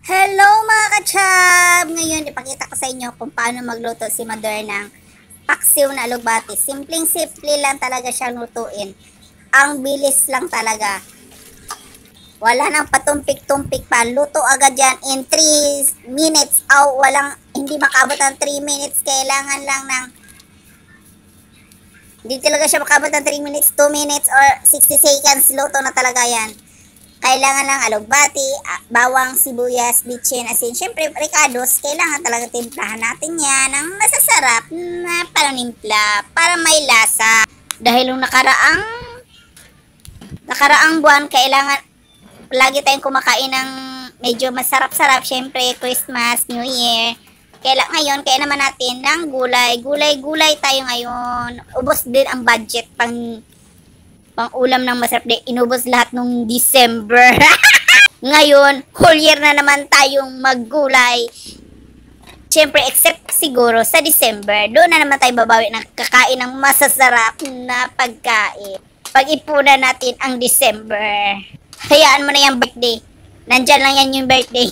Hello mga kachab! Ngayon, ipakita ko sa inyo kung paano magluto si Mother ng paksiw na alugbati. Simpleng-simple lang talaga siyang lutuin. Ang bilis lang talaga. Wala nang patumpik-tumpik pa. Luto agad yan in 3 minutes. Hindi makabot ng 3 minutes. Kailangan lang ng hindi talaga siya makabot ng 3 minutes, 2 minutes, or 60 seconds. Luto na talaga yan. Kailangan lang alugbati, bawang, sibuyas, bitchin, asin. Siyempre, ricados, kailangan talaga timplahan natin yan ng masasarap na pananimpla para may lasa. Dahil nung nakaraang buwan, kailangan lagi tayong kumakain ng medyo masarap-sarap. Siyempre, Christmas, New Year. Ngayon, kaya naman natin ng gulay. Gulay tayo ngayon. Ubos din ang budget pang ulam ng masarap din. Inubos lahat nung December. Ngayon, whole year na naman tayong maggulay. Siyempre, except siguro sa December, doon na naman tayo babawi ng kakain ng masasarap na pagkain. Pag-ipunan natin ang December. Hayaan mo na yung birthday. Nandyan lang yan yung birthday.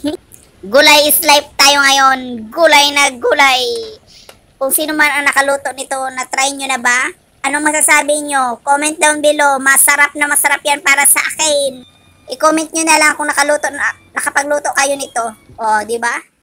Gulay is life tayo ngayon. Gulay na gulay. Kung sino man ang nakaluto nito, na-try nyo na ba? Anong masasabi nyo? Comment down below. Masarap na masarap yan para sa akin. I-comment nyo na lang kung nakapagluto kayo nito. O, di ba?